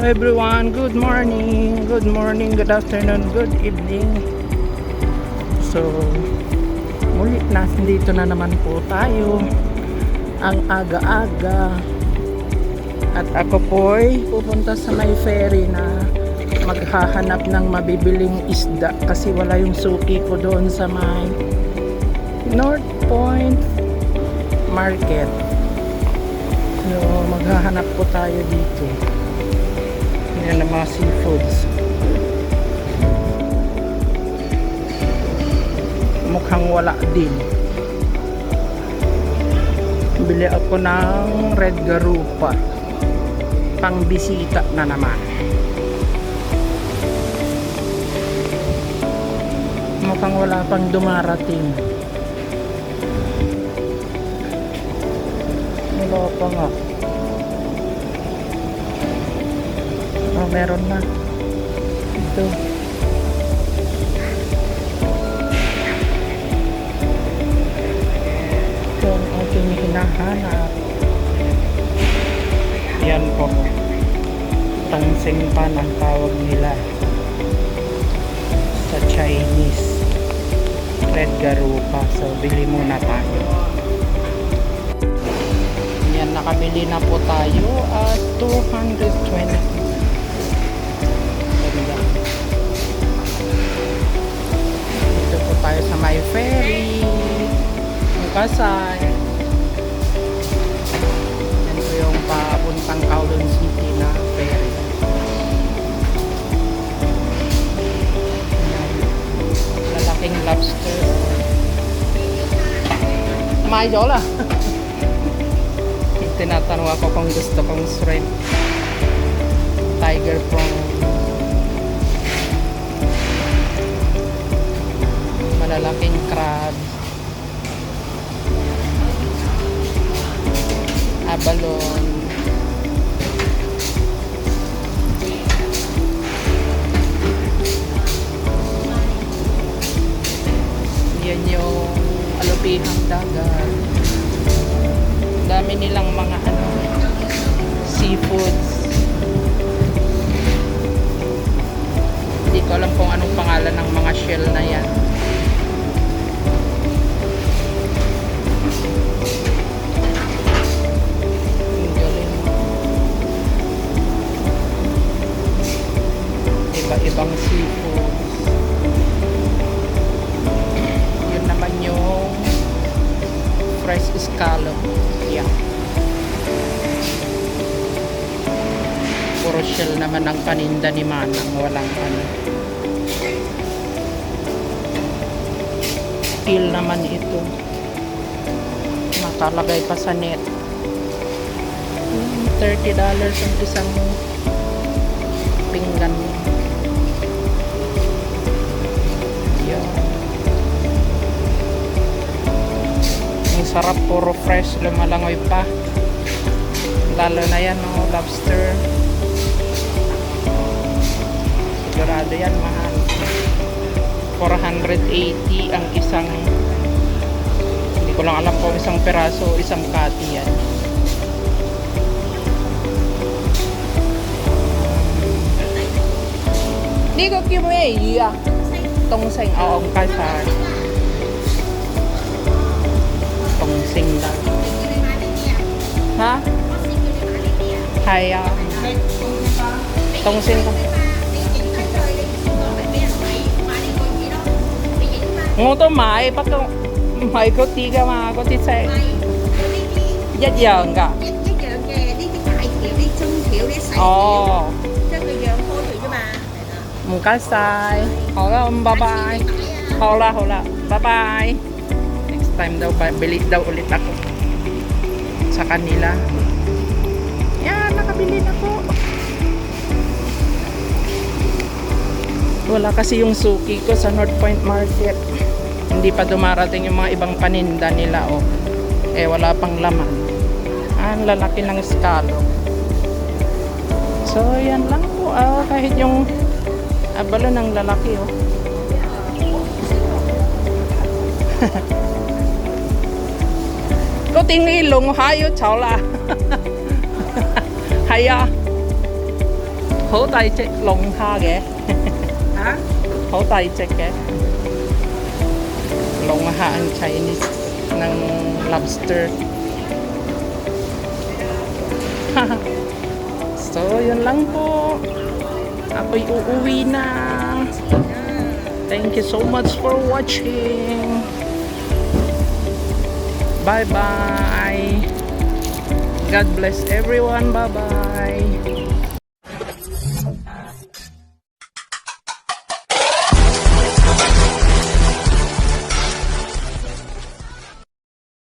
Hello everyone, good morning, good afternoon, good evening. So, muli nandito na naman po tayo. Ang aga-aga. At ako po'y pupunta sa may ferry na maghahanap ng mabibiling isda kasi wala yung suki ko doon sa may North Point Market. So, maghahanap po tayo dito. Yan ang mga seafoods. Mukhang wala din. Bili ako ng red garupa. Pang bisita na naman. Mukhang wala pang dumarating. Wala pa nga. Oh, meron na. Ito. Ito ang ating hinahanap. Yan po. Tangsing pan ang tawag nila sa Chinese. Red garupa. So, bili muna tayo. Yan, nakabili na po tayo at 220. Dito po tayo sa may ferry Mukasay. Yan po yung papuntang Kowloon City na ferry. Lalaking lobster. Mayo lah. Tinatanong ako kung gusto kong shrimp, tiger prawn, malalaking crab, abalone, yan yung alupihang dagat. Dami nilang mga seafoods. Hindi ko alam kung anong pangalan ng mga shell na yan. Ang galing. Iba-ibang seafoods. Yun naman yung fresh scallop. Yeah. Puro shell naman ang paninda ni Manang, walang peel naman ito. Nakalagay pa sa net. $30 ang isang pinggan. Yeah. Ang sarap, puro fresh, lumalangoy pa. Lalo na yan, lobster. Sigurado yan, mahal. 480 ang isang, hindi ko lang alam kung isang peraso o isang kati yan. Hindi ko kiyumay iya. Tongseng, oo, ang kasar. Tongseng lang. Ha? Hay tongseng ka. Ngô tôi mãi bắt đầu mày có tí cái mà có tí xe nhất giờ cả ồ một cái sai họ bye bye hola bye bye. Next time daw bili daw ulit ako sa kanila. Yan, nakabili na po. Wala kasi yung suki ko sa North Point Market. Hindi pa dumarating yung mga ibang paninda nila, oh. Eh, wala pang laman. Ang lalaki ng scallop. So, yan lang po. Kahit yung abalo ng lalaki, oh. Có tiếng đi lùng hai yếu cháu là hay à 好大隻龍蝦嘅，嚇？好大隻嘅龍蝦ang Chinese ng lobster. So, yun lang po. Ako'y uuwi na. Thank you so much for watching. Bye-bye. God bless everyone. Bye-bye.